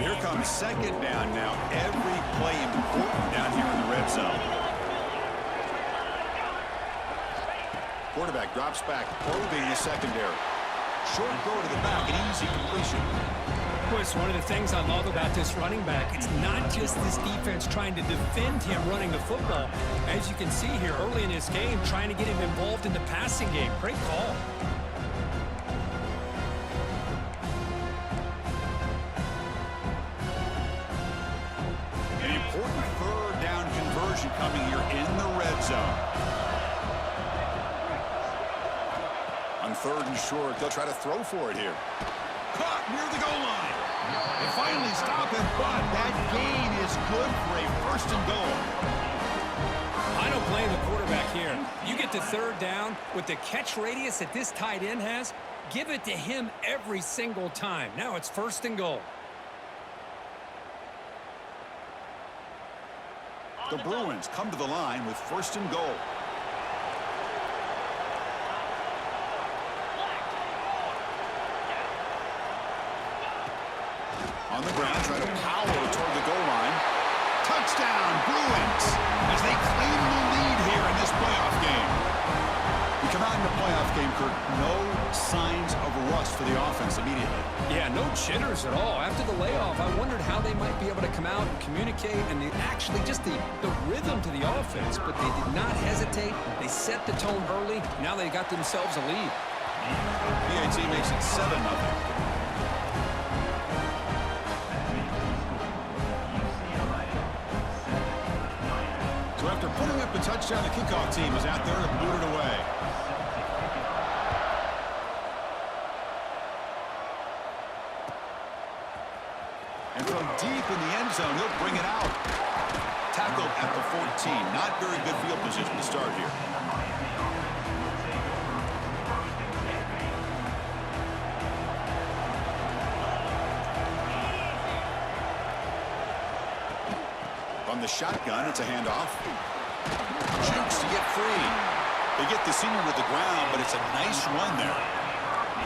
Here comes second down now. Every play important down here in the red zone. Quarterback drops back, probing the secondary. Short throw to the back, an easy completion. Boy, it's one of the things I love about this running back. It's not just this defense trying to defend him running the football. As you can see here early in this game, trying to get him involved in the passing game. Great call. An important third down conversion coming here in the red zone. On third and short, they'll try to throw for it here. Caught near the goal line. They finally stop him, but that gain is good for a first and goal. I don't blame the quarterback here. You get to third down with the catch radius that this tight end has, give it to him every single time. Now it's first and goal. The Bruins come to the line with first and goal. On the ground, trying to power toward the goal line. Touchdown, Bruins, as they claim the lead here in this playoff game. We come out in the playoff game, Kirk, no signs of rust for the offense immediately. Yeah, no jitters at all. After the layoff, I wondered how they might be able to come out and communicate and actually just the rhythm to the offense, but they did not hesitate. They set the tone early. Now they got themselves a lead. PAT makes it 7-0. So after putting up a touchdown, the kickoff team is out there to boot it away. And from deep in the end zone, he'll bring it out. Tackled at the 14. Not very good field position to start here. From the shotgun, it's a handoff. Jukes to get free. They get the senior to the ground, but it's a nice run there.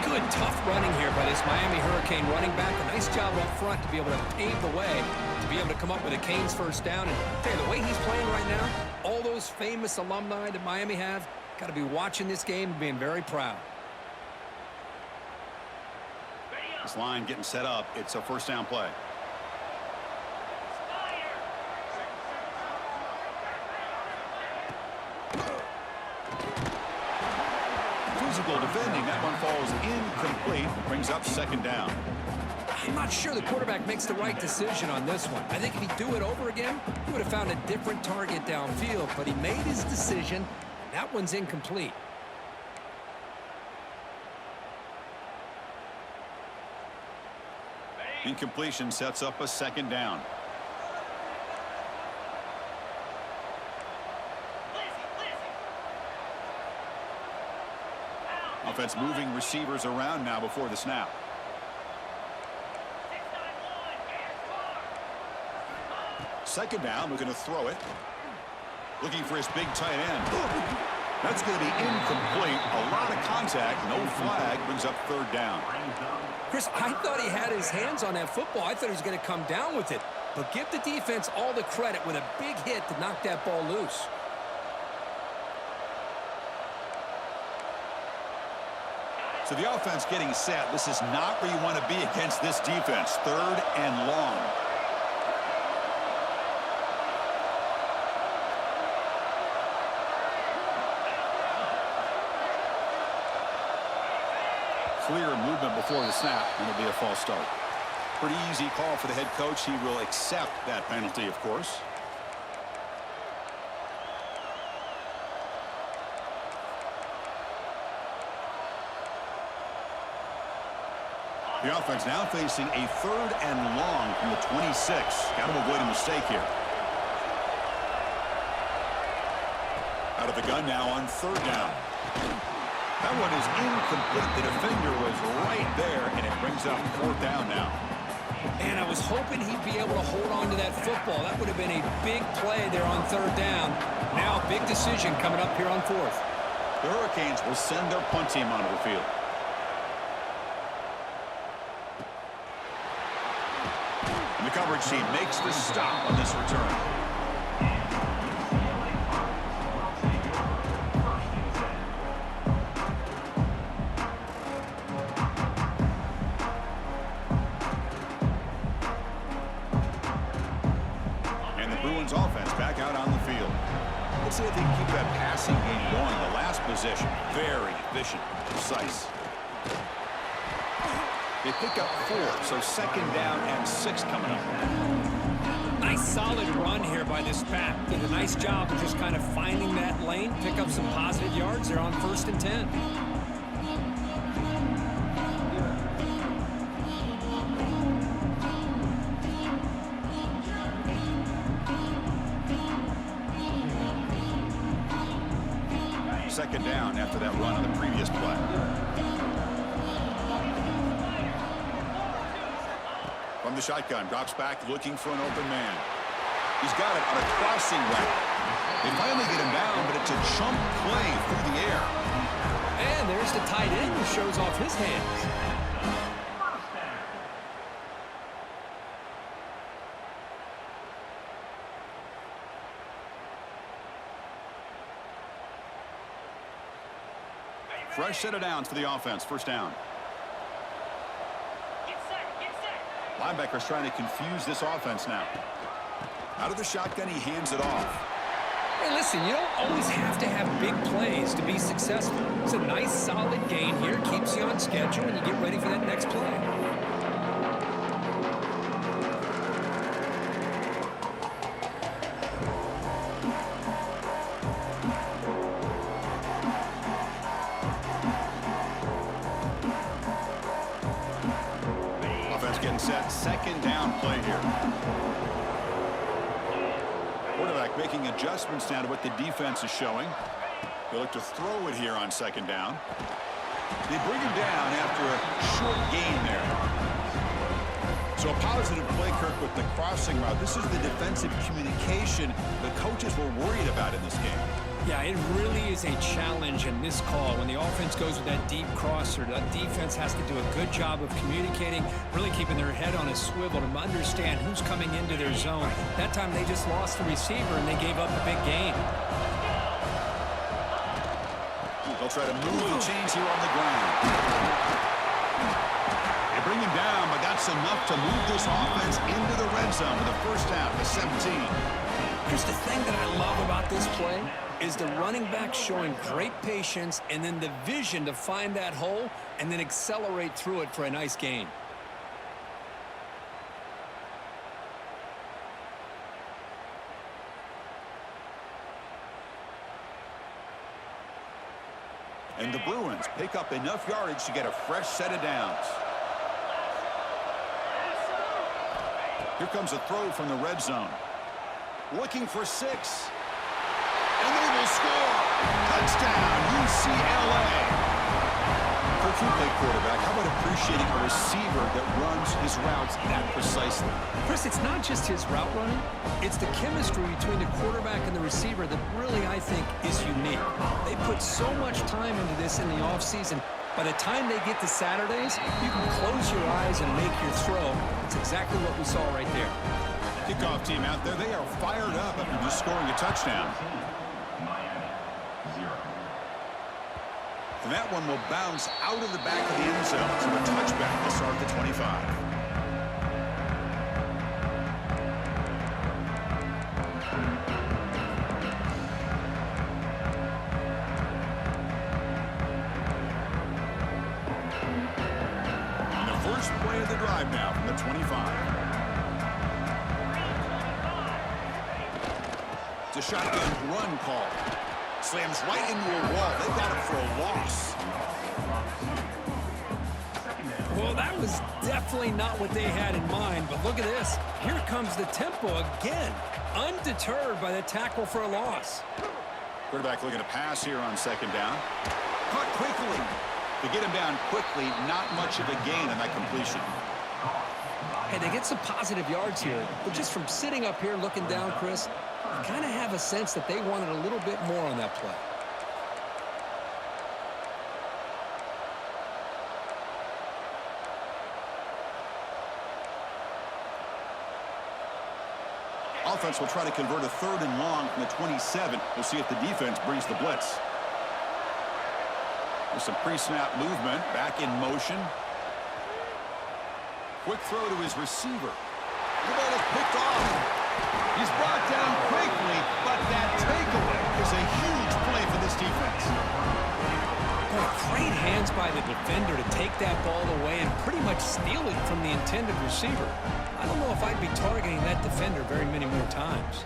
Good, tough running here by this Miami Hurricane running back. A nice job up front to be able to pave the way, to be able to come up with a Canes first down. And tell you, the way he's playing right now, all those famous alumni that Miami have, got to be watching this game and being very proud. This line getting set up. It's a first down play. Physical defending. That one falls incomplete. Brings up second down. I'm not sure the quarterback makes the right decision on this one. I think if he'd do it over again, he would have found a different target downfield, but he made his decision. That one's incomplete. Incompletion sets up a second down. Offense moving receivers around now before the snap. Second down, looking to throw it. Looking for his big tight end. That's going to be incomplete. A lot of contact, no flag, brings up third down. Chris, I thought he had his hands on that football. I thought he was going to come down with it. But give the defense all the credit with a big hit to knock that ball loose. So the offense getting set. This is not where you want to be against this defense. Third and long. Clear movement before the snap, and it'll be a false start. Pretty easy call for the head coach. He will accept that penalty, of course. The offense now facing a third and long from the 26. Got to avoid a mistake here. Out of the gun now on third down. That one is incomplete. The defender was right there, and it brings up fourth down now. And I was hoping he'd be able to hold on to that football. That would have been a big play there on third down. Now a big decision coming up here on fourth. The Hurricanes will send their punt team onto the field. And the coverage team makes the stop on this return. And the Bruins offense back out on the field. Let's see if they can keep that passing game going. The last possession, very efficient, precise. They pick up 4, so second down and 6 coming up. Nice solid run here by this pack. Did a nice job of just kind of finding that lane, pick up some positive yards. They're on 1st and 10. Second down after that run on the previous play. From the shotgun, drops back looking for an open man. He's got it on a crossing route. They finally get him down, but it's a jump play through the air. And there's the tight end who shows off his hands. Fresh set of downs for the offense. First down. Linebackers trying to confuse this offense now. Out of the shotgun, he hands it off. Hey, listen, you don't always have to have big plays to be successful. It's a nice, solid gain here. Keeps you on schedule, and you get ready for that next play. Set second down play here. Quarterback making adjustments now to what the defense is showing. They look to throw it here on second down. They bring him down after a short gain there. So a positive play, Kirk, with the crossing route. This is the defensive communication the coaches were worried about in this game. Yeah, it really is a challenge in this call. When the offense goes with that deep crosser, the defense has to do a good job of communicating, really keeping their head on a swivel to understand who's coming into their zone. That time they just lost the receiver and they gave up a big gain. They'll try to move the chains here on the ground. They bring him down, but that's enough to move this offense into the red zone with the first half of 17. Here's the thing that I love about this play is the running back showing great patience and then the vision to find that hole and then accelerate through it for a nice gain. And the Bruins pick up enough yardage to get a fresh set of downs. Here comes a throw from the red zone. Looking for 6. And they will score. Touchdown, UCLA. Kirk, you play quarterback. How about appreciating a receiver that runs his routes that precisely? Chris, it's not just his route running. It's the chemistry between the quarterback and the receiver that really, I think, is unique. They put so much time into this in the offseason. By the time they get to Saturdays, you can close your eyes and make your throw. It's exactly what we saw right there. Kickoff team out there, they are fired up after just scoring a touchdown. And that one will bounce out of the back of the end zone. So a touchback to start the 25. And the first play of the drive now from the 25. It's a shotgun run call. Slams right into a wall. They got it for a loss. Well, that was definitely not what they had in mind, but look at this. Here comes the tempo again, undeterred by the tackle for a loss. Quarterback looking to pass here on second down. Caught quickly. To get him down quickly, not much of a gain on that completion. Hey, they get some positive yards here, but just from sitting up here looking down, Chris, I kind of have a sense that they wanted a little bit more on that play. Offense will try to convert a 3rd and long from the 27. We'll see if the defense brings the blitz. There's some pre-snap movement. Back in motion. Quick throw to his receiver. The ball is picked off. He's brought down quickly, but that takeaway is a huge play for this defense. Boy, great hands by the defender to take that ball away and pretty much steal it from the intended receiver. I don't know if I'd be targeting that defender very many more times.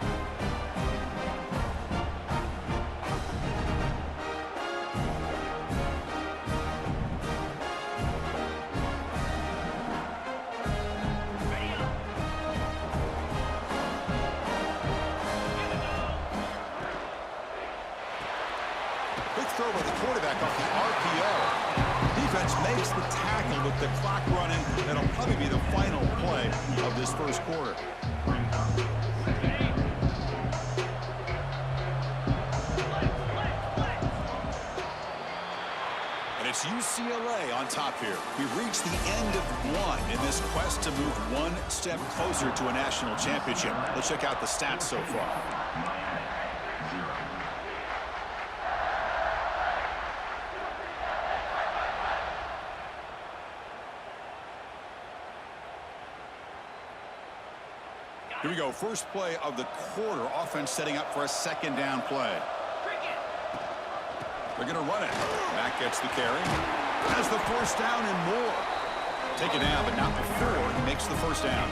Quick throw by the quarterback off the RPO. Defense makes the tackle with the clock running. That'll probably be the final play of this first quarter. And it's UCLA on top here. We've reached the end of one in this quest to move one step closer to a national championship. Let's check out the stats so far. Here we go. First play of the quarter. Offense setting up for a 2nd down play. They're going to run it. Mack gets the carry. Has the 1st down and more. Take it down, but not before he makes the 1st down.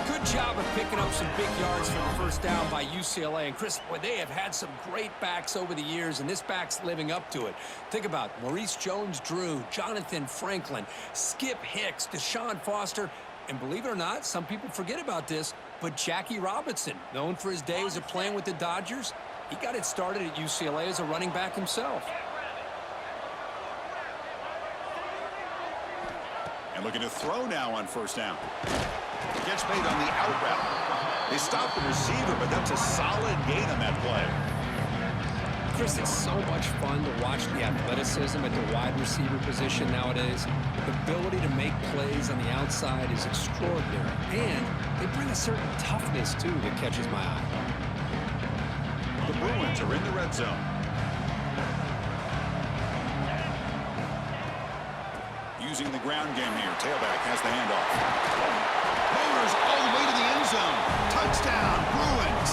Good job of picking up some big yards for the 1st down by UCLA. And Chris, boy, they have had some great backs over the years, and this back's living up to it. Think about Maurice Jones-Drew, Jonathan Franklin, Skip Hicks, Deshaun Foster. And believe it or not, some people forget about this, but Jackie Robinson, known for his days of playing with the Dodgers, he got it started at UCLA as a running back himself. And looking to throw now on 1st down. Gets made on the out route. They stop the receiver, but that's a solid gain on that play. Chris, it's so much fun to watch the athleticism at the wide receiver position nowadays. The ability to make plays on the outside is extraordinary. And they bring a certain toughness, too, that catches my eye. The Bruins are in the red zone. Using the ground game here. Tailback has the handoff. Motors all the way to the end zone. Touchdown, Bruins.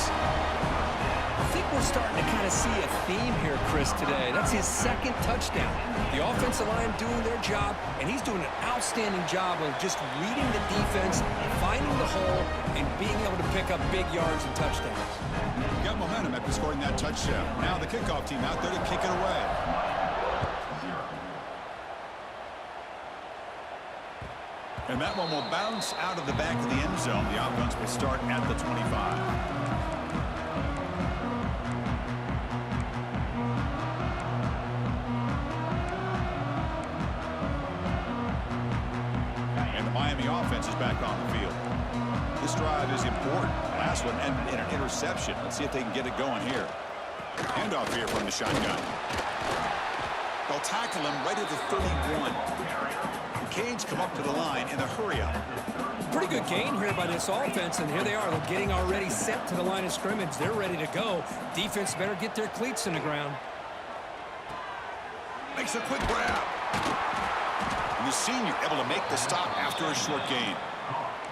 I think we're starting to kind of see a theme here, Chris, today. That's his 2nd touchdown. The offensive line doing their job, and he's doing an outstanding job of just reading the defense, finding the hole, and being able to pick up big yards and touchdowns. Got momentum after scoring that touchdown. Now the kickoff team out there to kick it away. And that one will bounce out of the back of the end zone. The offense will start at the 25. Miami offense is back on the field. This drive is important. Last one ended in an interception. Let's see if they can get it going here. Handoff here from the shotgun. They'll tackle him right at the 31. The Canes come up to the line in the hurry-up. Pretty good gain here by this offense, and here they are. They're getting already set to the line of scrimmage. They're ready to go. Defense better get their cleats in the ground. Makes a quick grab. And the senior able to make the stop after a short gain.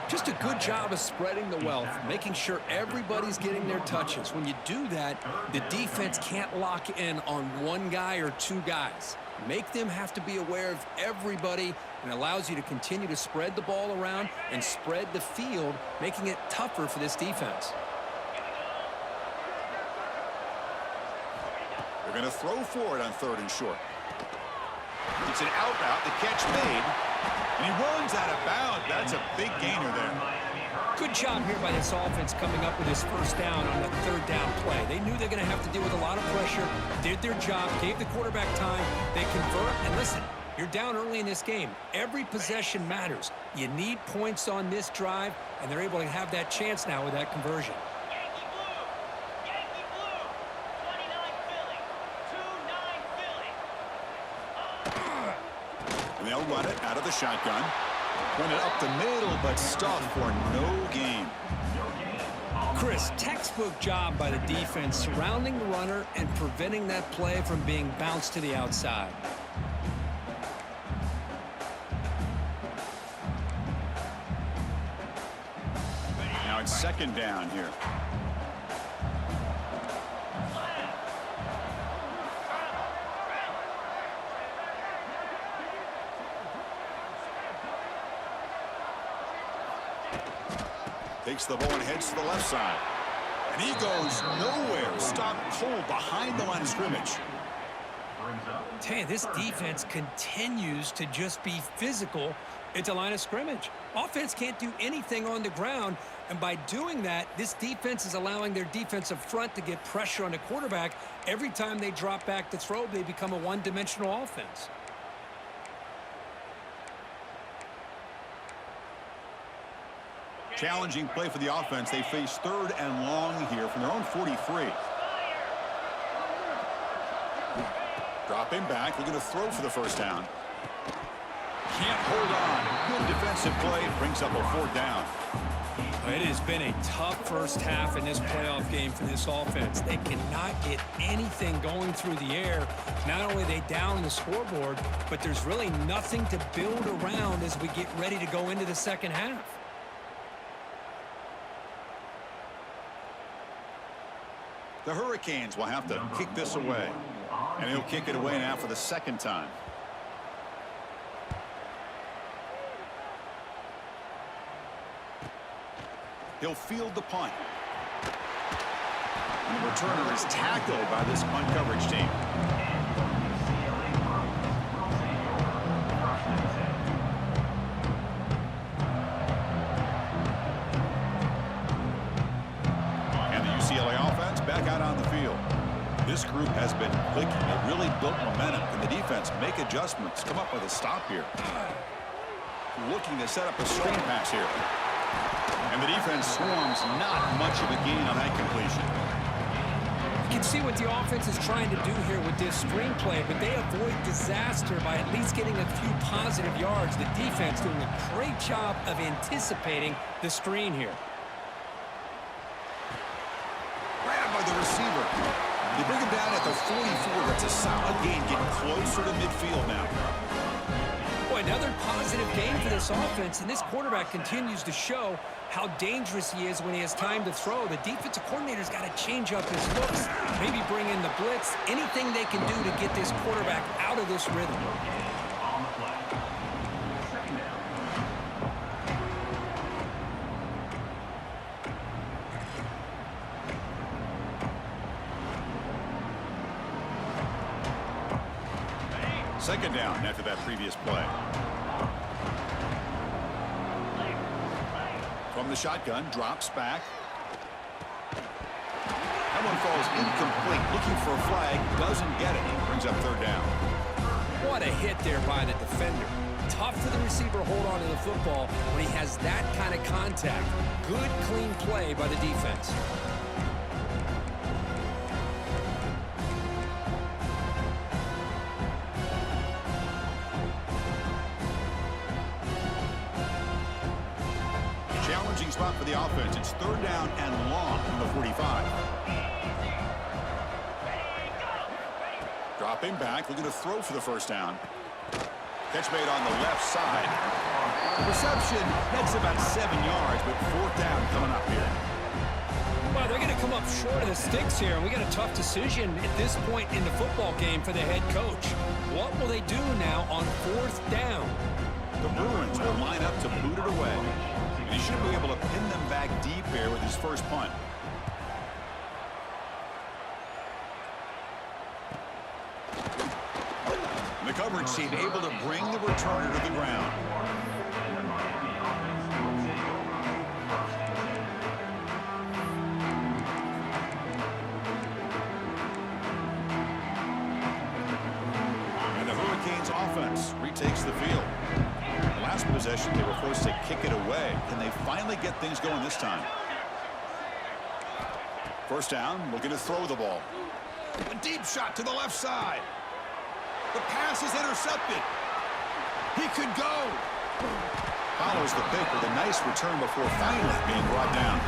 Just a good job of spreading the wealth, making sure everybody's getting their touches. When you do that, the defense can't lock in on one guy or two guys. Make them have to be aware of everybody, and allows you to continue to spread the ball around and spread the field, making it tougher for this defense. They're going to throw for it on 3rd and short. It's an out route, the catch made, and he runs out of bounds. That's a big gainer there. Good job here by this offense coming up with his 1st down on the 3rd down play. They knew they're going to have to deal with a lot of pressure, did their job, gave the quarterback time, they convert, and listen, you're down early in this game. Every possession matters. You need points on this drive, and they're able to have that chance now with that conversion. And they'll run it out of the shotgun. Run it up the middle, but stuffed for no gain. Chris, textbook job by the defense surrounding the runner and preventing that play from being bounced to the outside. Now it's second down here. Takes the ball and heads to the left side. And he goes nowhere. Stopped cold behind the line of scrimmage. Tell you, this defense continues to just be physical at the line of scrimmage. Offense can't do anything on the ground, and by doing that, this defense is allowing their defensive front to get pressure on the quarterback. Every time they drop back to throw, they become a one-dimensional offense. Challenging play for the offense. They face third and long here from their own 43. Dropping back, looking to throw for the first down. Can't hold on. Good defensive play. Brings up a fourth down. It has been a tough first half in this playoff game for this offense. They cannot get anything going through the air. Not only are they down the scoreboard, but there's really nothing to build around as we get ready to go into the second half. The Hurricanes will have to kick this away. And he'll kick it away now for the second time. He'll field the punt. And the returner is tackled by this punt coverage team. And the UCLA offense back out on the field. This group has been clicking. It really built momentum. Can the defense make adjustments? Come up with a stop here. Looking to set up a screen pass here. And the defense swarms. Not much of a gain on that completion. You can see what the offense is trying to do here with this screenplay, but they avoid disaster by at least getting a few positive yards. The defense doing a great job of anticipating the screen here. Grabbed by the receiver. They bring him down at the 44. That's a solid gain, getting closer to midfield now. Boy, another positive game for this offense, and this quarterback continues to show how dangerous he is when he has time to throw. The defensive coordinator's got to change up his looks, maybe bring in the blitz, anything they can do to get this quarterback out of this rhythm. Second down after that previous play. From the shotgun, drops back. That one falls incomplete. Looking for a flag, doesn't get it. Brings up third down. What a hit there by the defender. Tough for the receiver to hold on to the football when he has that kind of contact. Good, clean play by the defense. Spot for the offense. It's third down and long from the 45. Dropping back, looking to throw for the first down. Catch made on the left side. Reception, that's about 7 yards, but fourth down coming up here. Well, they're going to come up short of the sticks here, and we got a tough decision at this point in the football game for the head coach. What will they do now on fourth down? The Bruins will line up to boot it away. He should be able to pin them back deep here with his first punt. And the coverage team able to bring the returner to the ground. And the Hurricanes offense retakes the field. Last possession, they were forced to kick it away. Can they finally get things going this time? First down, looking to throw the ball. A deep shot to the left side. The pass is intercepted. He could go. Follows the pick with a nice return before finally being brought down.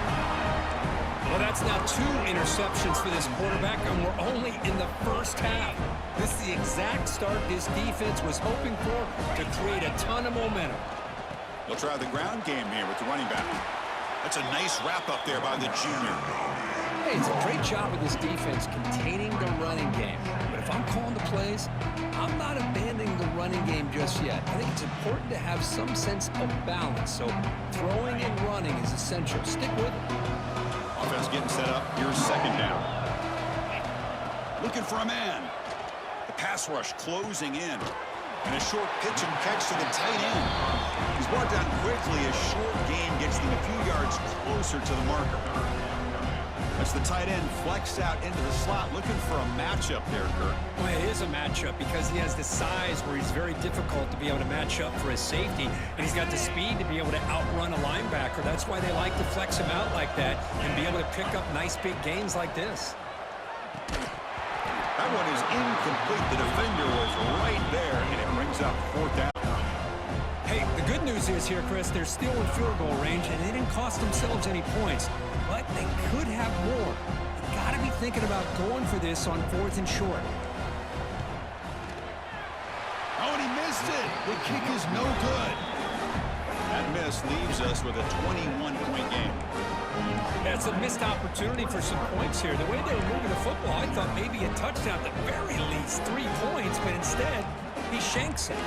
Well, that's now 2 interceptions for this quarterback, and we're only in the first half. This is the exact start this defense was hoping for to create a ton of momentum. They'll try the ground game here with the running back. That's a nice wrap up there by the junior. Hey, it's a great job with this defense containing the running game. But if I'm calling the plays, I'm not abandoning the running game just yet. I think it's important to have some sense of balance. So throwing and running is essential. Stick with it. Offense getting set up. Here's second down. Looking for a man. The pass rush closing in. And a short pitch and catch to the tight end. He's brought down quickly. A short game gets them a few yards closer to the marker. As the tight end flexed out into the slot, looking for a matchup there, Kirk. Well, it is a matchup because he has the size where he's very difficult to be able to match up for his safety, and he's got the speed to be able to outrun a linebacker. That's why they like to flex him out like that and be able to pick up nice big gains like this. That one is incomplete. The defender was right there, and it brings up fourth down. Hey, the good news is here, Chris, they're still in field goal range, and they didn't cost themselves any points. But they could have more. You got to be thinking about going for this on 4th and short. Oh, and he missed it. The kick is no good. That miss leaves us with a 21-point game. That's a missed opportunity for some points here. The way they were moving the football, I thought maybe a touchdown, at the very least 3 points, but instead, he shanks it.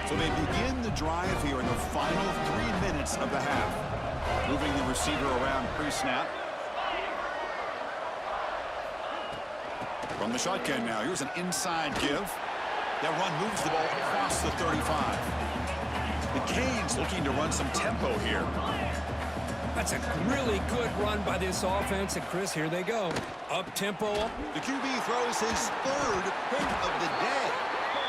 So they begin the drive here in the final 3 minutes of the half. Moving the receiver around pre-snap. From the shotgun now, here's an inside give. That run moves the ball across the 35. The Canes looking to run some tempo here. That's a really good run by this offense, and Chris, here they go. Up tempo. The QB throws his 3rd pick of the day.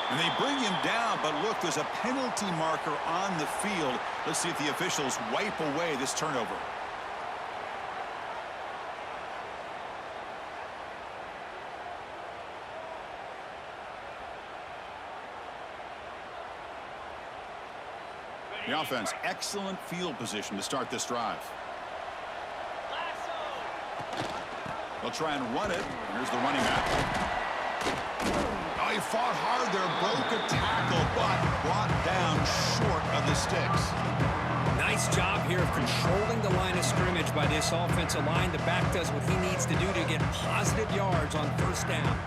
And they bring him down, but look, there's a penalty marker on the field. Let's see if the officials wipe away this turnover. The offense, excellent field position to start this drive. They'll try and run it. Here's the running back. Oh, he fought hard there, broke a tackle, but brought down short of the sticks. Nice job here of controlling the line of scrimmage by this offensive line. The back does what he needs to do to get positive yards on 1st down.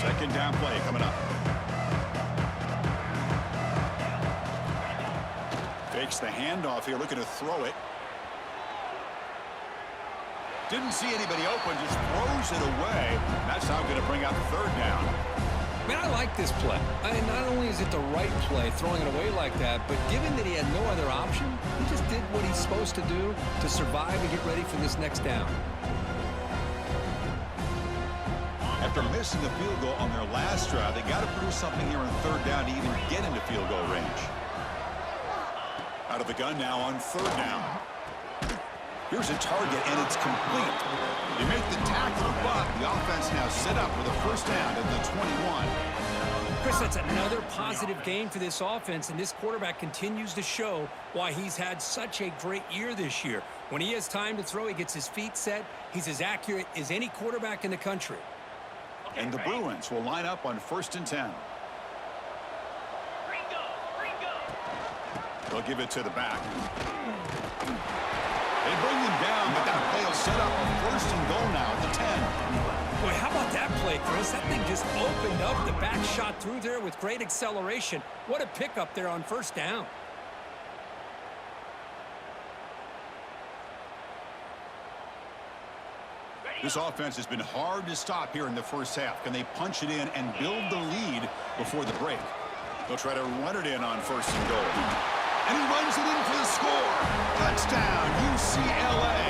Second down play coming up. Fakes the handoff here, looking to throw it. Didn't see anybody open, just throws it away. That's how going to bring out 3rd down. Man, I like this play. Not only is it the right play, throwing it away like that, but given that he had no other option, he just did what he's supposed to do to survive and get ready for this next down. After missing a field goal on their last drive, they got to produce something here on 3rd down to even get into field goal range. Out of the gun now on 3rd down. Here's a target, and it's complete. They make the tackle, but the offense now set up with a 1st down at the 21. Chris, that's another positive game for this offense, and this quarterback continues to show why he's had such a great year this year. When he has time to throw, he gets his feet set. He's as accurate as any quarterback in the country. And the Bruins will line up on 1st and 10. They'll give it to the back. They bring him down, but that play will set up a 1st and goal now at the 10. Boy, how about that play, Chris? That thing just opened up. The back shot through there with great acceleration. What a pickup there on 1st down. This offense has been hard to stop here in the first half. Can they punch it in and build the lead before the break? They'll try to run it in on 1st and goal. And he runs it in for the score. Touchdown, UCLA.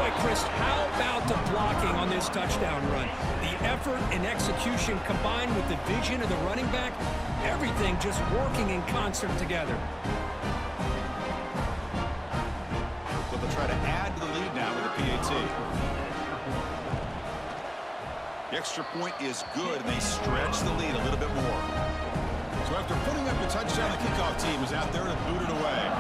Boy, Chris, how about the blocking on this touchdown run? The effort and execution combined with the vision of the running back, everything just working in concert together. So they'll try to add to the lead now with the PAT. The extra point is good, and they stretch the lead a little bit more. So after putting up the touchdown, the kickoff team is out there to boot it away.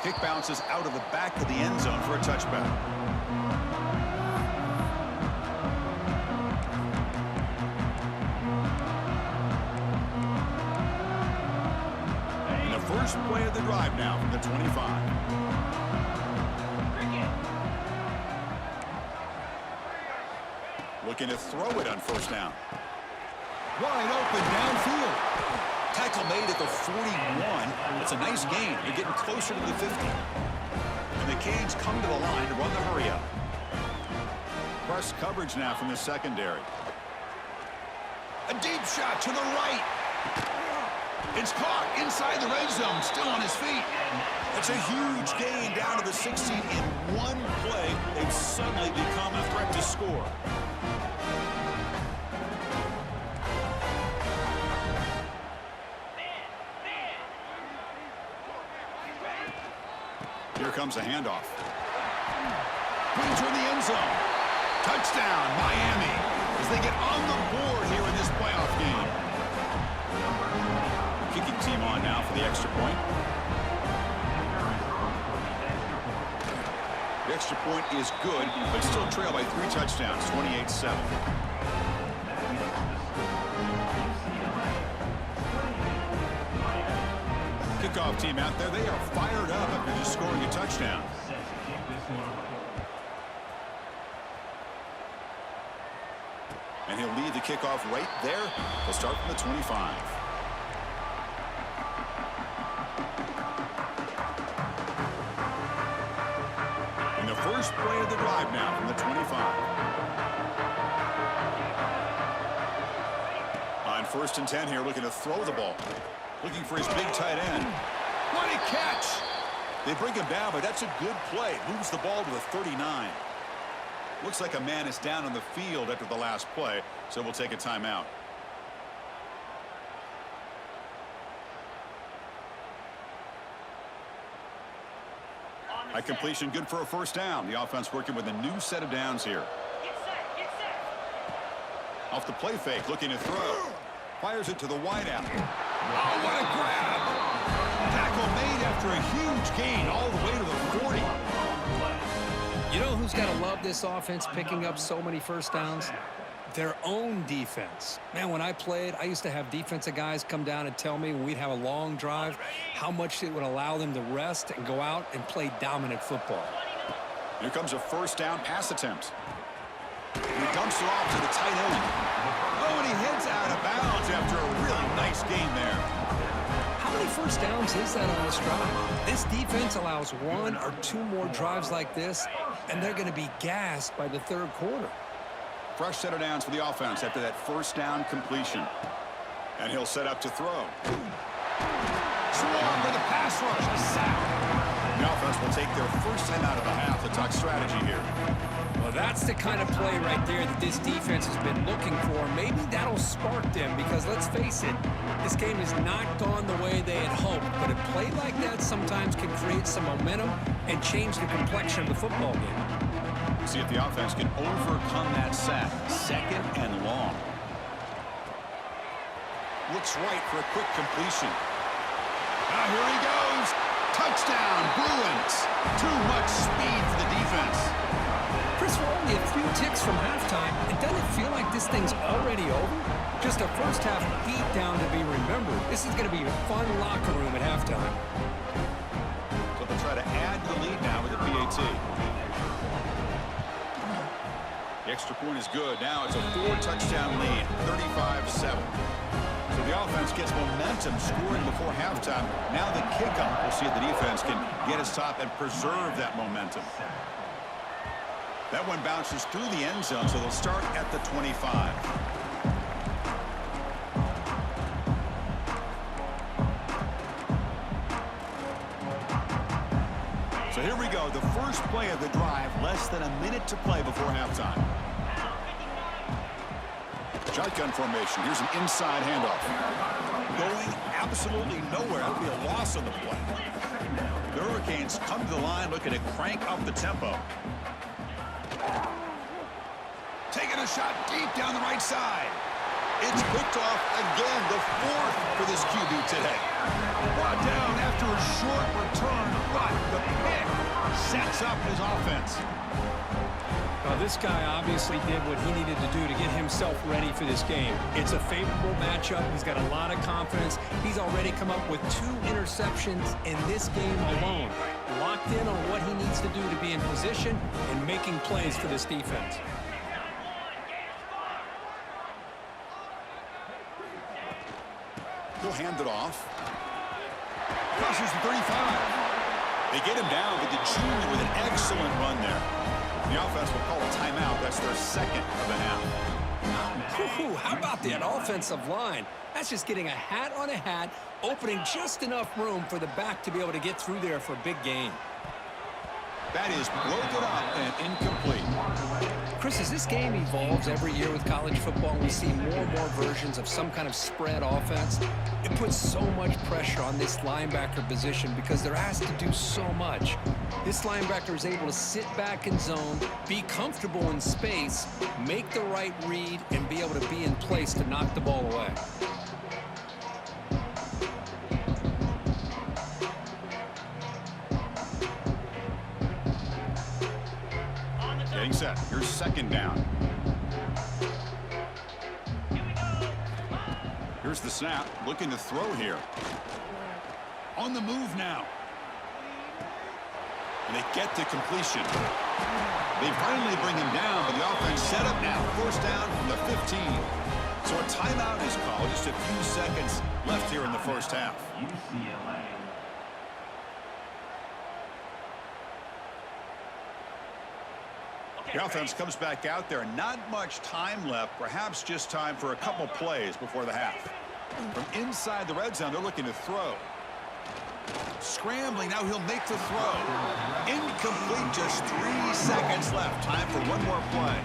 Kick bounces out of the back of the end zone for a touchback. And the first play of the drive now from the 25. Looking to throw it on first down. Wide open downfield. Tackle made at the 41. It's a nice gain. They're getting closer to the 50. And the Canes come to the line to run the hurry up. Press coverage now from the secondary. A deep shot to the right. It's caught inside the red zone, still on his feet. It's a huge gain down to the 16 in one play. They've suddenly become a threat to score. Here comes a handoff. Brings her in the end zone. Touchdown, Miami, as they get on the board here in this playoff game. Kicking team on now for the extra point. The extra point is good, but still trail by 3 touchdowns, 28-7. Kickoff team out there, they are fired up after just scoring a touchdown. And he'll lead the kickoff right there. They'll start from the 25. And the first play of the drive now from the 25. On 1st and 10 here, looking to throw the ball. Looking for his big tight end. What a catch! They bring him down, but that's a good play. Moves the ball to the 39. Looks like a man is down on the field after the last play, so we'll take a timeout. High completion, good for a first down. The offense working with a new set of downs here. Off the play fake, looking to throw. Fires it to the wideout. Oh, what a grab! Tackle made after a huge gain all the way to the 40. You know who's got to love this offense picking up so many first downs? Their own defense. Man, when I played, I used to have defensive guys come down and tell me when we'd have a long drive how much it would allow them to rest and go out and play dominant football. Here comes a first down pass attempt. He dumps it off to the tight end. Oh, and he heads out of bounds after a really nice game there. How many first downs is that on this drive? This defense allows 1 or 2 more drives like this, and they're going to be gassed by the 3rd quarter. Fresh set of downs for the offense after that first down completion. And he'll set up to throw. Swarm with a pass rush. A sack. The offense will take their first time out of the half to talk strategy here. Well, that's the kind of play right there that this defense has been looking for. Maybe that'll spark them because, let's face it, this game has not gone the way they had hoped. But a play like that sometimes can create some momentum and change the complexion of the football game. See if the offense can overcome that sack. 2nd and long. Looks right for a quick completion. Now here he goes. Touchdown, Bruins. Too much speed for the defense. Chris, we're only a few ticks from halftime. And doesn't it feel like this thing's already over? Just a first half beatdown to be remembered. This is going to be a fun locker room at halftime. So they'll try to add to the lead now with the PAT. The extra point is good. Now it's a 4-touchdown lead, 35-7. So the offense gets momentum scoring before halftime. Now the kickoff. We'll see if the defense can get his top and preserve that momentum. That one bounces through the end zone, so they'll start at the 25. So here we go, the first play of the drive, less than a minute to play before halftime. Shotgun formation, here's an inside handoff. Going absolutely nowhere, that'll be a loss on the play. The Hurricanes come to the line looking to crank up the tempo. Taking a shot deep down the right side. It's picked off again, the fourth for this QB today. Brought down after a short return, but the pick sets up his offense. Well, this guy obviously did what he needed to do to get himself ready for this game. It's a favorable matchup. He's got a lot of confidence. He's already come up with 2 interceptions in this game alone. Locked in on what he needs to do to be in position and making plays for this defense. He'll hand it off. Crosses the 35. They get him down with the junior with an excellent run there. The offense will call a timeout. That's their second of the half. How about that offensive line? That's just getting a hat on a hat, opening just enough room for the back to be able to get through there for a big gain. That is broken up and incomplete. Chris, as this game evolves every year with college football, we see more and more versions of some kind of spread offense. It puts so much pressure on this linebacker position because they're asked to do so much. This linebacker is able to sit back in zone, be comfortable in space, make the right read, and be able to be in place to knock the ball away. Getting set. Here's second down. Here's the snap. Looking to throw here. On the move now. And they get the completion. They finally bring him down, but the offense set up now. First down from the 15. So a timeout is called. Just a few seconds left here in the first half. UCLA. The offense comes back out there. Not much time left. Perhaps just time for a couple plays before the half. From inside the red zone, they're looking to throw. Scrambling. Now he'll make the throw. Incomplete. Just 3 seconds left. Time for one more play.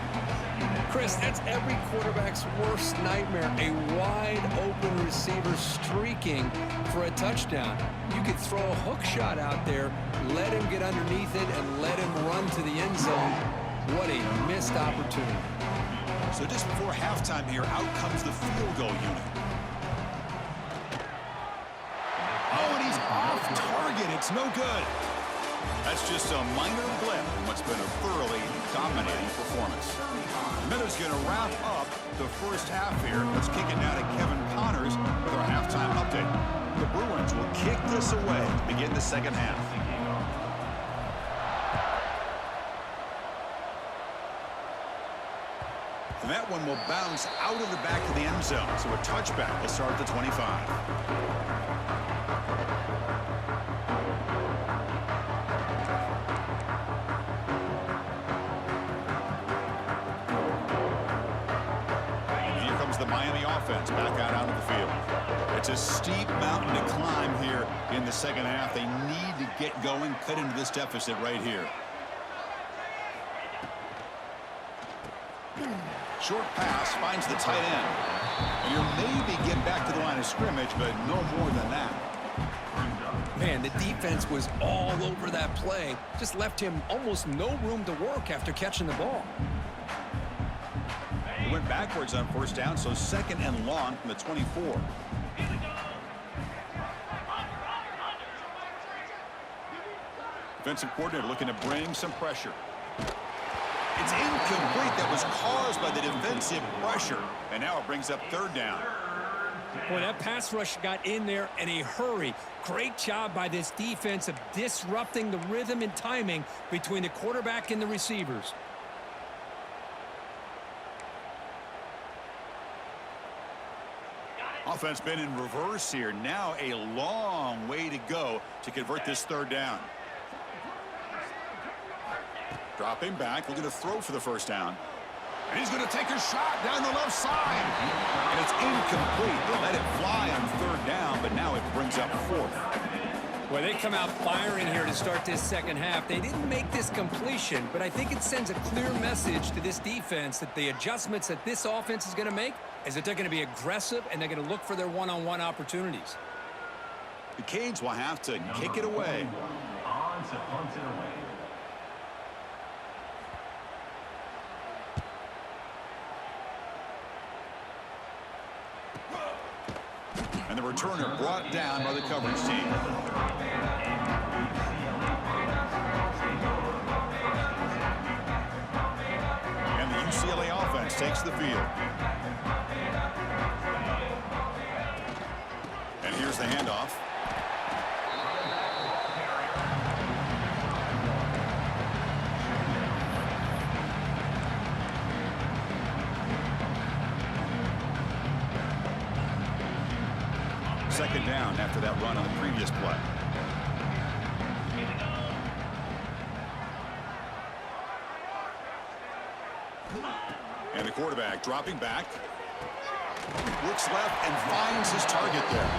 Chris, that's every quarterback's worst nightmare. A wide-open receiver streaking for a touchdown. You could throw a hook shot out there, let him get underneath it, and let him run to the end zone. What a missed opportunity. So just before halftime here, out comes the field goal unit. Oh, and he's off target. It's no good. That's just a minor blip in what's been a thoroughly dominating performance. Miller's going to wrap up the first half here. Let's kick it now to Kevin Connors with our halftime update. The Bruins will kick this away to begin the second half. And that one will bounce out of the back of the end zone. So a touchback will start at the 25. Here comes the Miami offense back out onto the field. It's a steep mountain to climb here in the second half. They need to get going, cut into this deficit right here. Short pass finds the tight end. And you'll maybe get back to the line of scrimmage, but no more than that. Man, the defense was all over that play. Just left him almost no room to work after catching the ball. He went backwards on first down, so second and long from the 24. Defensive coordinator looking to bring some pressure. It's incomplete. That was caused by the defensive pressure. And now it brings up third down. Boy, that pass rush got in there in a hurry. Great job by this defense of disrupting the rhythm and timing between the quarterback and the receivers. Offense been in reverse here. Now a long way to go to convert this third down. Dropping back, looking to throw for the first down. And he's going to take a shot down the left side. And it's incomplete. They let it fly on third down, but now it brings up fourth. Well, they come out firing here to start this second half. They didn't make this completion, but I think it sends a clear message to this defense that the adjustments that this offense is going to make is that they're going to be aggressive and they're going to look for their one-on-one opportunities. The Canes will have to kick it away. punts it away. And the returner brought down by the coverage team. And the UCLA offense takes the field. And here's the handoff. Second down after that run on the previous play. And the quarterback dropping back. Looks left and finds his target there.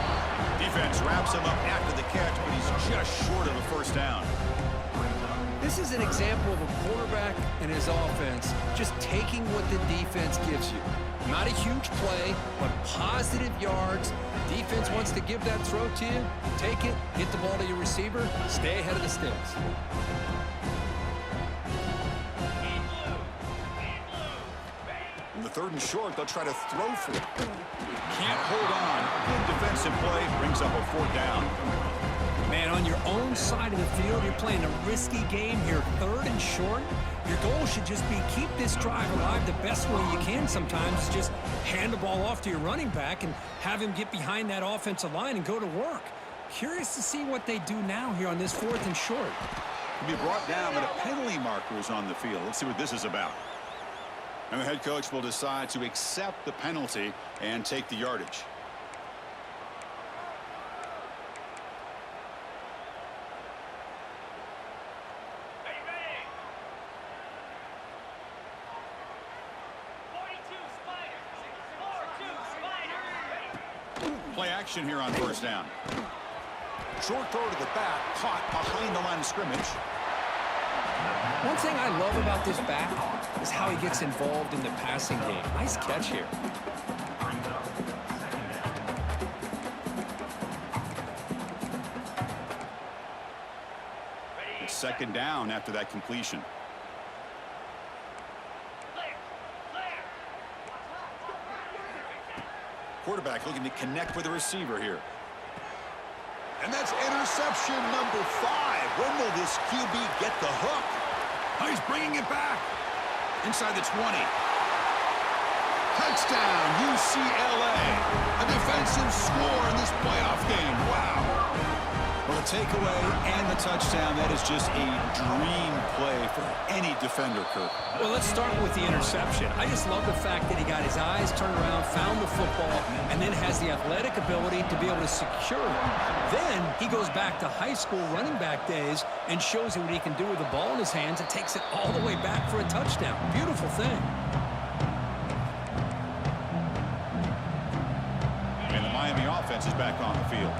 Defense wraps him up after the catch, but he's just short of a first down. This is an example of a quarterback and his offense just taking what the defense gives you. Not a huge play, but positive yards. The defense wants to give that throw to you. Take it, get the ball to your receiver, stay ahead of the sticks. In the third and short, they'll try to throw for it. Can't hold on. Good defensive play brings up a fourth down. Man, on your own side of the field, you're playing a risky game here. Third and short. Your goal should just be keep this drive alive the best way you can sometimes. Just hand the ball off to your running back and have him get behind that offensive line and go to work. Curious to see what they do now here on this fourth and short. He'll be brought down, but a penalty marker is on the field. Let's see what this is about. And the head coach will decide to accept the penalty and take the yardage. Play action here on first down. Short throw to the back, caught behind the line of scrimmage. One thing I love about this back is how he gets involved in the passing game. Nice catch here. It's second down after that completion. Quarterback looking to connect with the receiver here. And that's interception number 5. When will this QB get the hook? Oh, he's bringing it back. Inside the 20. Touchdown, UCLA. A defensive score in this playoff game. Wow. Well, the takeaway and the touchdown, that is just a dream play for any defender, Kirk. Well, let's start with the interception. I just love the fact that he got his eyes turned around, found the football, and then has the athletic ability to be able to secure it. Then he goes back to high school running back days and shows you what he can do with the ball in his hands and takes it all the way back for a touchdown. Beautiful thing. And the Miami offense is back on the field.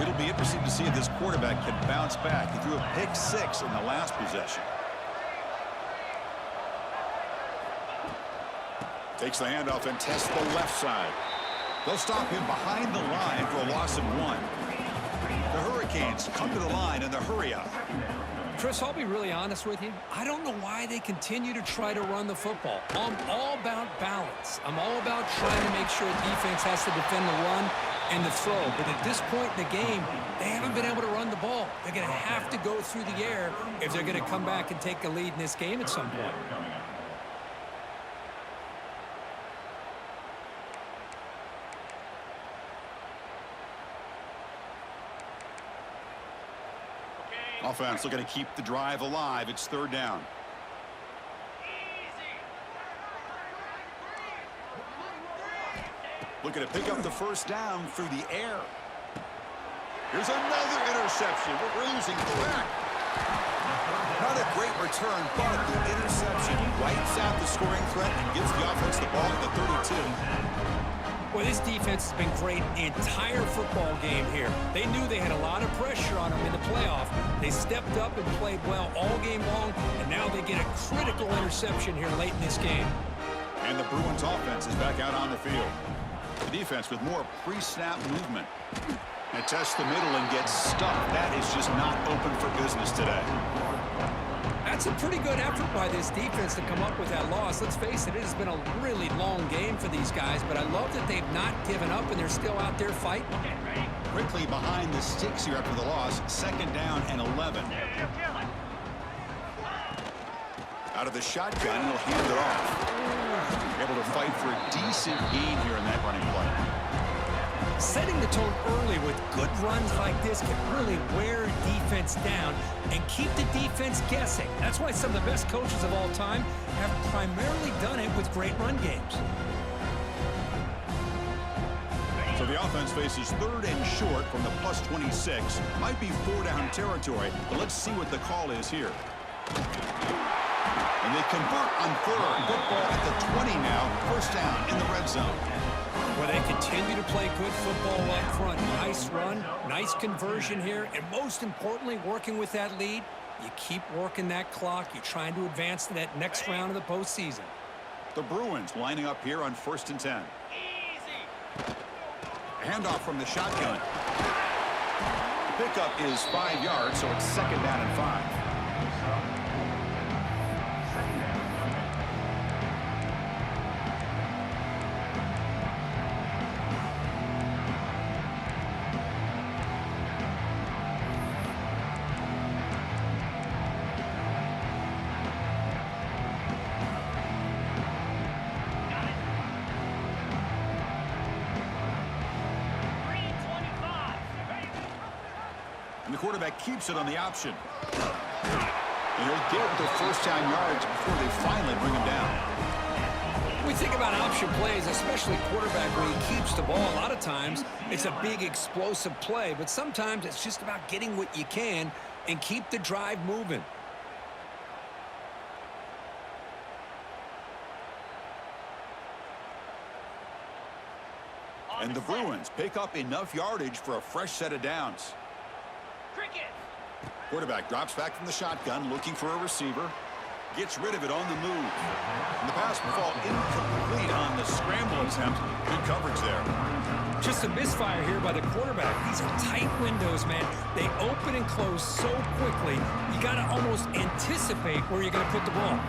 It'll be interesting to see if this quarterback can bounce back. He threw a pick 6 in the last possession. Takes the handoff and tests the left side. They'll stop him behind the line for a loss of 1. The Hurricanes come to the line in the hurry-up. Chris, I'll be really honest with you. I don't know why they continue to try to run the football. I'm all about balance. I'm all about trying to make sure defense has to defend the run and the throw. But at this point in the game, they haven't been able to run the ball. They're going to have to go through the air if they're going to come back and take a lead in this game at some point. Offense looking to keep the drive alive. It's third down. Looking to pick up the first down through the air. Here's another interception. We're losing track. Not a great return, but the interception wipes out the scoring threat and gives the offense the ball at the 32. Well, this defense has been great the entire football game here. They knew they had a lot of pressure on them in the playoff. They stepped up and played well all game long, and now they get a critical interception here late in this game. And the Bruins offense is back out on the field. The defense with more pre-snap movement. And tests the middle and gets stuck. That is just not open for business today. That's a pretty good effort by this defense to come up with that loss. Let's face it, it has been a really long game for these guys, but I love that they've not given up and they're still out there fighting. Quickly behind the sticks here after the loss. 2nd down and 11. Out of the shotgun, he'll hand it off. Able to fight for a decent gain here in that running play. Setting the tone early with good runs like this can really wear defense down and keep the defense guessing. That's why some of the best coaches of all time have primarily done it with great run games. So the offense faces 3rd and short from the +26. Might be 4-down territory, but let's see what the call is here. And they convert on 3rd. Football at the 20 now. 1st down in the red zone. Well, they continue to play good football up front. Nice run, nice conversion here, and most importantly, working with that lead, you keep working that clock. You're trying to advance to that next round of the postseason. The Bruins lining up here on 1st and 10. Handoff from the shotgun. Pickup is 5 yards, so it's 2nd down and 5. And the quarterback keeps it on the option. And he'll get the 1st down yards before they finally bring him down. When we think about option plays, especially quarterback when he keeps the ball, a lot of times it's a big explosive play, but sometimes it's just about getting what you can and keep the drive moving. And the Bruins pick up enough yardage for a fresh set of downs. Quarterback drops back from the shotgun, looking for a receiver. Gets rid of it on the move. And the pass will fall incomplete on the scramble attempt. Good coverage there. Just a misfire here by the quarterback. These are tight windows, man. They open and close so quickly, you got to almost anticipate where you're going to put the ball.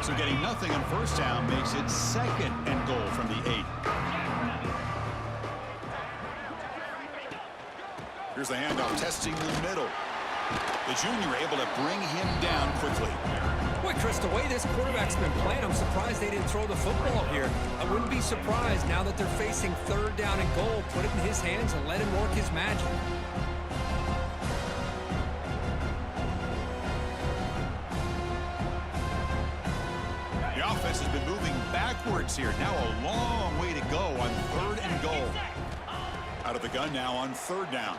So getting nothing on 1st down makes it 2nd and goal from the 8. Here's the handoff, testing the middle. The junior able to bring him down quickly. Boy, Chris, the way this quarterback's been playing, I'm surprised they didn't throw the football here. I wouldn't be surprised now that they're facing 3rd down and goal. Put it in his hands and let him work his magic. The offense has been moving backwards here. Now a long way to go on 3rd and goal. Out of the gun now on 3rd down.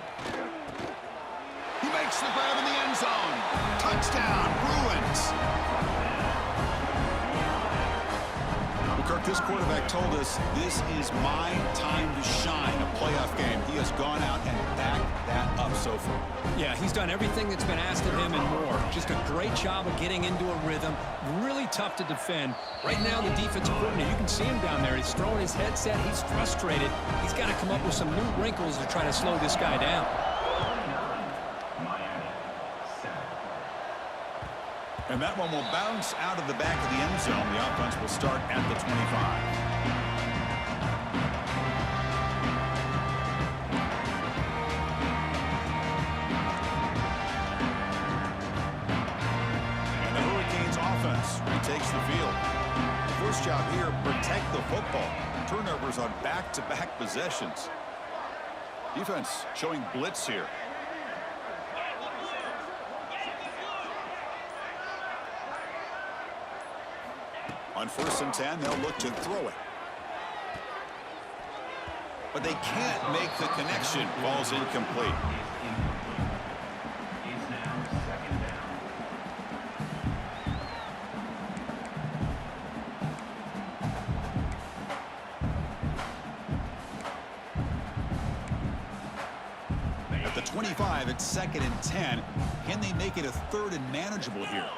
He makes the grab in the end zone. Touchdown, Bruins. Well, Kirk, this quarterback told us this is my time to shine, a playoff game. He has gone out and backed that up so far. Yeah, he's done everything that's been asked of him and more. Just a great job of getting into a rhythm. Really tough to defend. Right now, the defensive coordinator, you can see him down there. He's throwing his headset. He's frustrated. He's got to come up with some new wrinkles to try to slow this guy down. And that one will bounce out of the back of the end zone. The offense will start at the 25. Takes the field. First job here, protect the football. Turnovers on back-to-back possessions. Defense showing blitz here. On 1st and 10, they'll look to throw it. But they can't make the connection. Ball's incomplete. At the 25, it's 2nd and 10. Can they make it a 3rd and manageable here?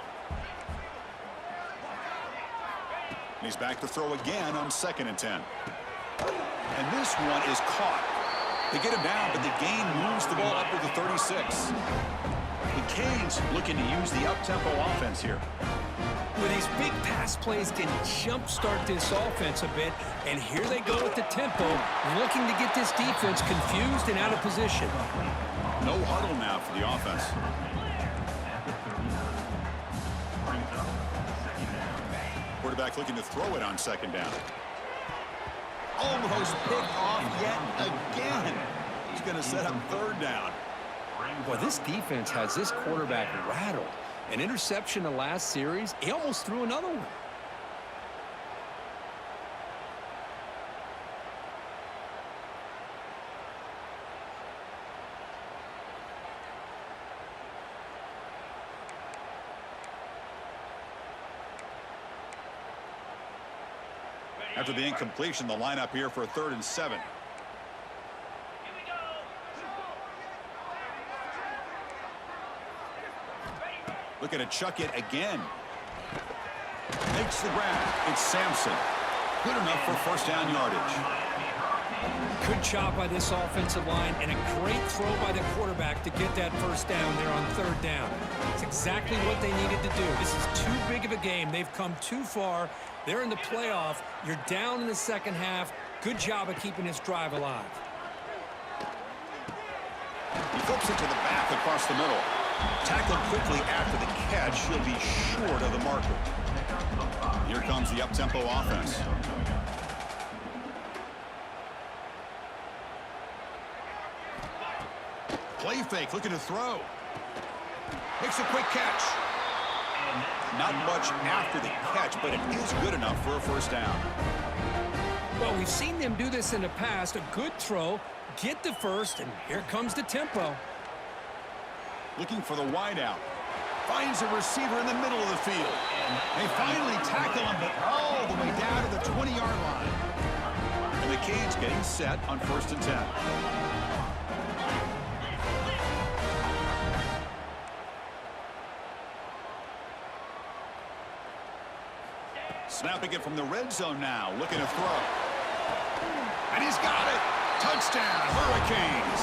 And he's back to throw again on 2nd and 10. And this one is caught. They get him down, but the gain moves the ball up to the 36. The Canes looking to use the up-tempo offense here. Well, these big pass plays can jumpstart this offense a bit, and here they go with the tempo, looking to get this defense confused and out of position. No huddle now for the offense. Quarterback looking to throw it on 2nd down. Almost picked off yet again. He's going to set up 3rd down. Well, this defense has this quarterback rattled. An interception the last series, he almost threw another one. After the incompletion, the lineup here for 3rd and 7. Looking to chuck it again. Makes the grab. It's Sampson. Good enough for 1st down yardage. Good job by this offensive line and a great throw by the quarterback to get that 1st down there on 3rd down. It's exactly what they needed to do. This is too big of a game. They've come too far. They're in the playoff. You're down in the 2nd half. Good job of keeping this drive alive. He flips it to the back across the middle. Tackled quickly after the catch. He'll be short of the marker. Here comes the up-tempo offense. Play fake, looking to throw. Makes a quick catch. Not much after the catch, but it is good enough for a 1st down. Well, we've seen them do this in the past. A good throw, get the 1st, and here comes the tempo. Looking for the wideout. Finds a receiver in the middle of the field. They finally tackle him, but all the way down to the 20-yard line. And the Canes getting set on 1st and 10. Snapping it from the red zone now. Looking to throw. And he's got it. Touchdown, Hurricanes.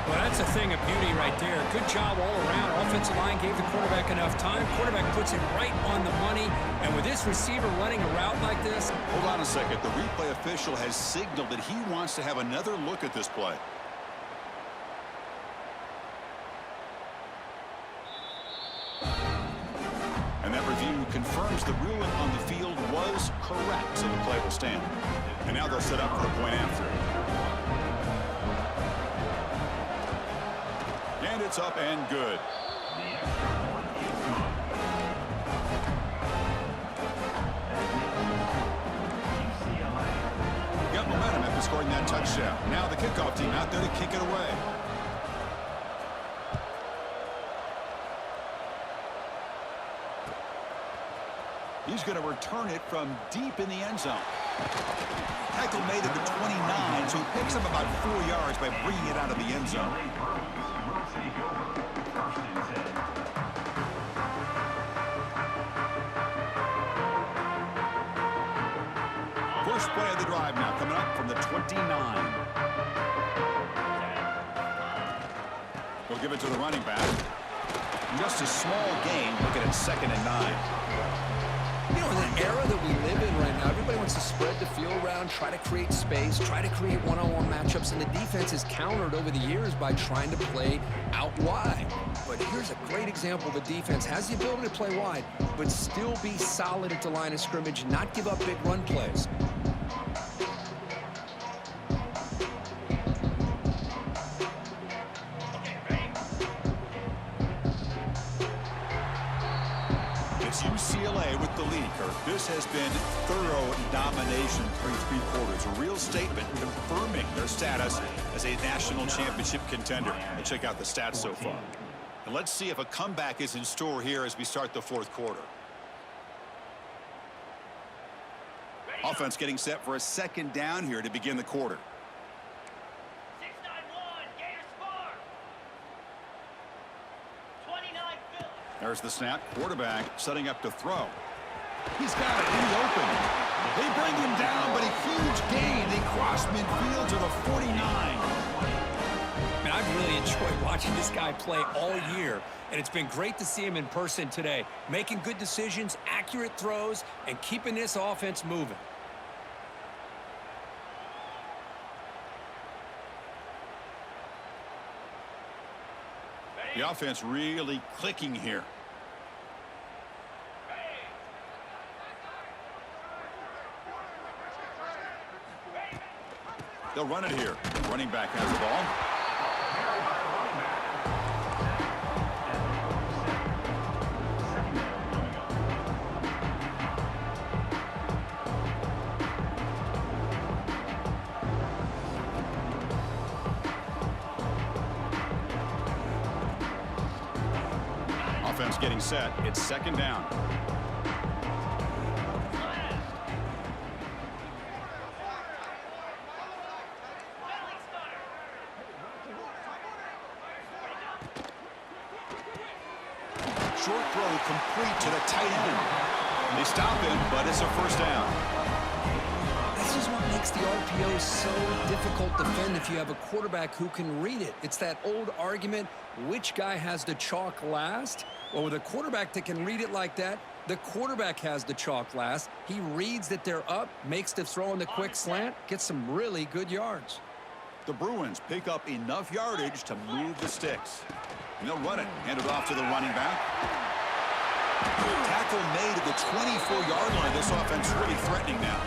Well, that's a thing of beauty right there. Good job all around. Offensive line gave the quarterback enough time. Quarterback puts it right on the money. And with this receiver running a route like this... Hold on a second. The replay official has signaled that he wants to have another look at this play. And that review confirms the ruling on the field was correct, so the play will stand. And now they'll set up for the point after. And it's up and good. Got momentum after scoring that touchdown. Now the kickoff team out there to kick it away. He's going to return it from deep in the end zone. Tackle made at the 29, so he picks up about 4 yards by bringing it out of the end zone. First play of the drive now coming up from the 29. We'll give it to the running back. Just a small gain, looking at 2nd and 9. You know, in the era that we live in right now, everybody wants to spread the field around, try to create space, try to create one-on-one matchups, and the defense is countered over the years by trying to play out wide. But here's a great example. The defense has the ability to play wide, but still be solid at the line of scrimmage, not give up big run plays. It's UCLA with the lead, Kirk. This has been thorough domination through 3 quarters. A real statement confirming their status as a national championship contender. Let's check out the stats so far. And let's see if a comeback is in store here as we start the 4th quarter. Offense getting set for a 2nd down here to begin the quarter. There's the snap. Quarterback setting up to throw. He's got it in the open. They bring him down, but a huge gain. They cross midfield to the 49. Man, I've really enjoyed watching this guy play all year, and it's been great to see him in person today, making good decisions, accurate throws, and keeping this offense moving. The offense really clicking here. They'll run it here. Running back has the ball. Offense getting set. It's second down. Short throw complete to the tight end. They stop him, but it's a first down. This is what makes the RPO so difficult to defend if you have a quarterback who can read it. It's that old argument, which guy has the chalk last? Well, with a quarterback that can read it like that, the quarterback has the chalk last. He reads that they're up, makes the throw in the quick slant, gets some really good yards. The Bruins pick up enough yardage to move the sticks. And they'll run it. Hand it off to the running back. Tackle made at the 24-yard line. This offense really threatening now.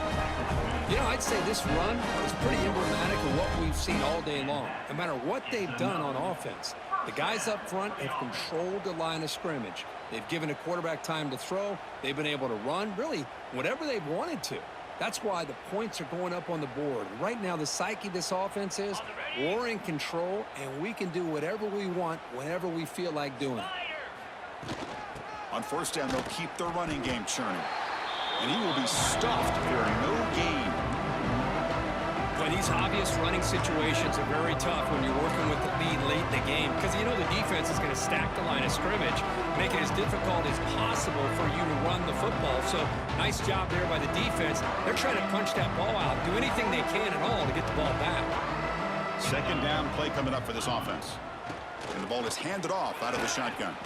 You know, I'd say this run is pretty emblematic of what we've seen all day long. No matter what they've done on offense, the guys up front have controlled the line of scrimmage. They've given a quarterback time to throw. They've been able to run, really, whatever they've wanted to. That's why the points are going up on the board. Right now, the psyche of this offense is we're in control, and we can do whatever we want whenever we feel like doing it. On first down, they'll keep their running game churning. And he will be stuffed for no gain. Well, these obvious running situations are very tough when you're working with the lead late in the game because you know the defense is going to stack the line of scrimmage, make it as difficult as possible for you to run the football. So nice job there by the defense. They're trying to punch that ball out, do anything they can at all to get the ball back. Second down play coming up for this offense. And the ball is handed off out of the shotgun.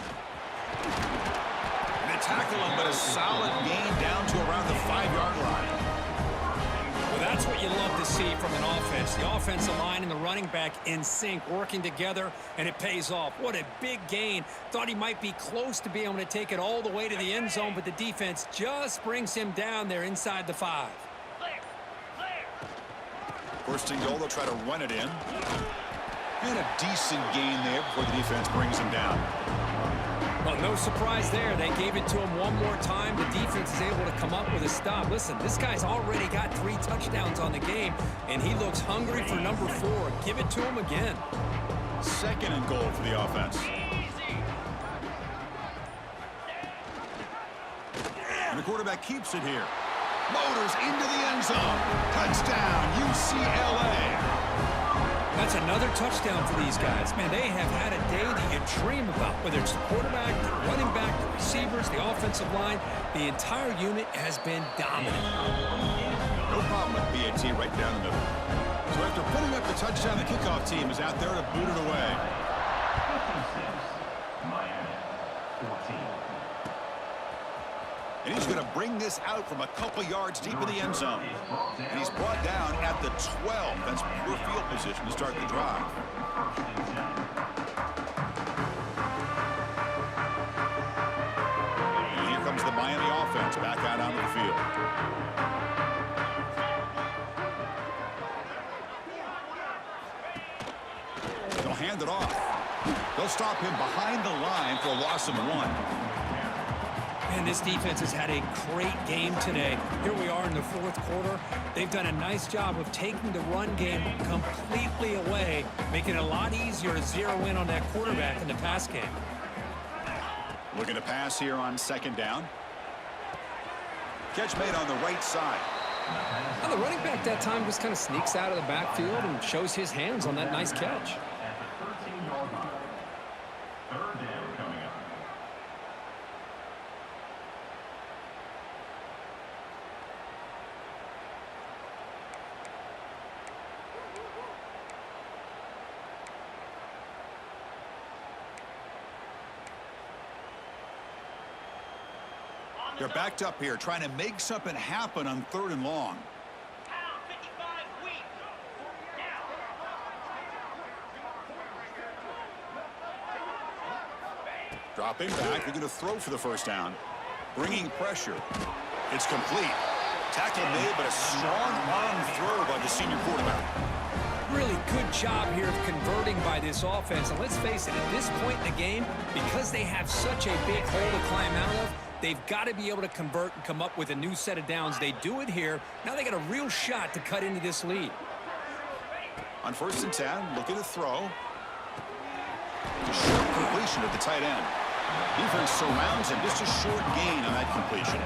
And they tackle him, but a solid gain down to around the 5-yard line. Well, that's what you love to see from an offense. The offensive line and the running back in sync, working together, and it pays off. What a big gain. Thought he might be close to being able to take it all the way to the end zone, but the defense just brings him down there inside the 5. First and goal, they'll try to run it in. And a decent gain there before the defense brings him down. Well, no surprise there. They gave it to him one more time. The defense is able to come up with a stop. Listen, this guy's already got 3 touchdowns on the game, and he looks hungry for number 4. Give it to him again. Second and goal for the offense. And the quarterback keeps it here. Motors into the end zone. Touchdown, UCLA. That's another touchdown for these guys. Man, they have had a day that you dream about, whether it's the quarterback, the running back, the receivers, the offensive line. The entire unit has been dominant. No problem with BAT right down the middle. So after putting up the touchdown, the kickoff team is out there to boot it away. And he's going to bring this out from a couple yards deep in the end zone. And he's brought down at the 12. That's poor field position to start the drive. And here comes the Miami offense back out onto the field. They'll hand it off. They'll stop him behind the line for a loss of 1. And this defense has had a great game today. Here we are in the 4th quarter. They've done a nice job of taking the run game completely away, making it a lot easier to zero in on that quarterback in the pass game. Looking to pass here on second down. Catch made on the right side. Now the running back that time just kind of sneaks out of the backfield and shows his hands on that nice catch. They're backed up here, trying to make something happen on 3rd and long. Dropping back, they're going to throw for the first down. Bringing pressure. It's complete. Tackle made, but a strong arm throw by the senior quarterback. Really good job here of converting by this offense. And let's face it, at this point in the game, because they have such a big hole to climb out of, they've got to be able to convert and come up with a new set of downs. They do it here. Now they got a real shot to cut into this lead. On 1st and 10, looking to throw. A short completion at the tight end. Defense surrounds him. Just a short gain on that completion.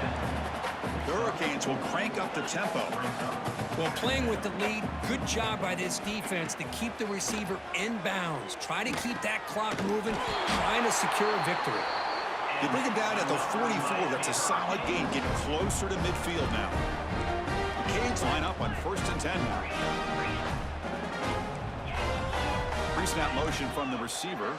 The Hurricanes will crank up the tempo. Well, playing with the lead, good job by this defense to keep the receiver in bounds. Try to keep that clock moving, trying to secure a victory. They bring him down at the 44. That's a solid gain, getting closer to midfield now. The Canes line up on 1st and 10 now. Pre-snap motion from the receiver.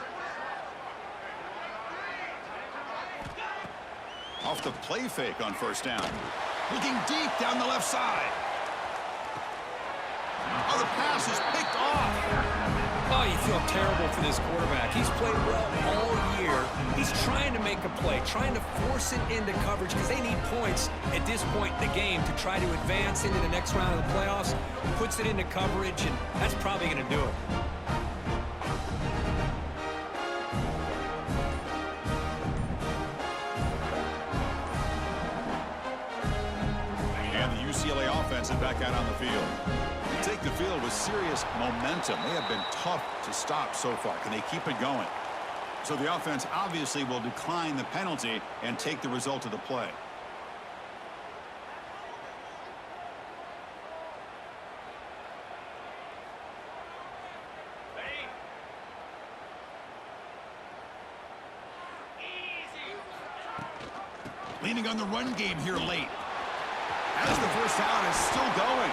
Off the play fake on 1st down. Looking deep down the left side. Oh, the pass is picked off. Oh, you feel terrible for this quarterback. He's played well all year. He's trying to make a play, trying to force it into coverage because they need points at this point in the game to try to advance into the next round of the playoffs. Puts it into coverage, and that's probably going to do it. And the UCLA offense is back out on the field. They take the field with serious momentum. They have been tough to stop so far. Can they keep it going? So the offense obviously will decline the penalty and take the result of the play. Leaning on the run game here late. As the first down is still going.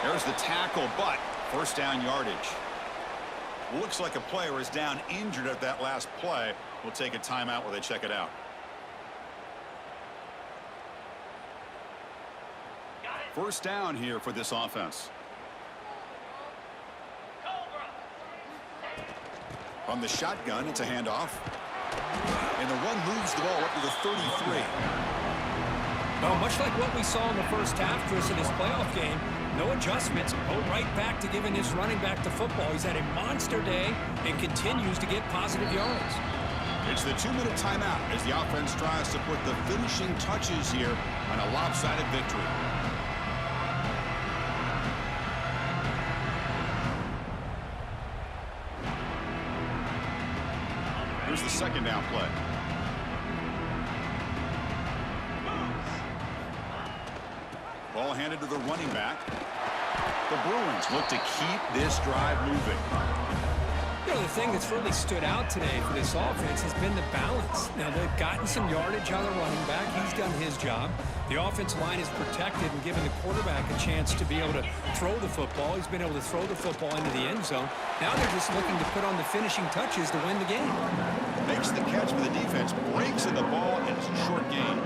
There's the tackle, but 1st down yardage. Looks like a player is down injured at that last play. We'll take a timeout while they check it out. First down here for this offense. From the shotgun, it's a handoff. And the run moves the ball up to the 33. Well, much like what we saw in the first half, Chris, in this playoff game, no adjustments. Go right back to giving this running back the football. He's had a monster day and continues to get positive yards. It's the 2-minute timeout as the offense tries to put the finishing touches here on a lopsided victory. Here's the 2nd down play. Ball handed to the running back. The Bruins look to keep this drive moving. You know, the thing that's really stood out today for this offense has been the balance. Now, they've gotten some yardage on the running back. He's done his job. The offensive line is protected and given the quarterback a chance to be able to throw the football. He's been able to throw the football into the end zone. Now they're just looking to put on the finishing touches to win the game. Makes the catch for the defense, breaks in the ball, and it's a short gain.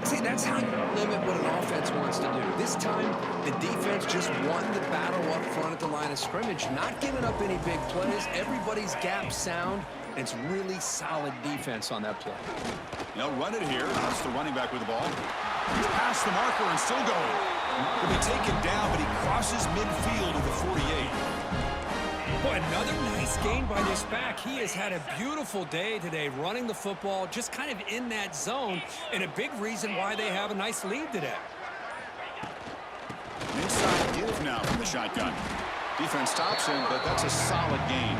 See, that's how you limit what an offense wants to do. This time, the defense just won the battle up front at the line of scrimmage, not giving up any big plays. Everybody's gap sound, and it's really solid defense on that play. They'll run it here. That's the running back with the ball. He's past the marker and still going. He'll be taken down, but he crosses midfield to the 48. Boy, another nice gain by this back. He has had a beautiful day today running the football, just kind of in that zone, and a big reason why they have a nice lead today. An inside give now from the shotgun. Defense stops him, but that's a solid gain.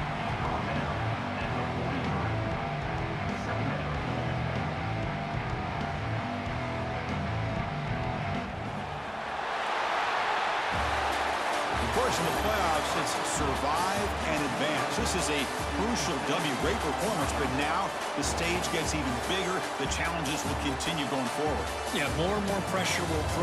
Of course, in the playoffs, it's survive and advance. This is a crucial W. Great performance, but now the stage gets even bigger. The challenges will continue going forward. Yeah, more and more pressure will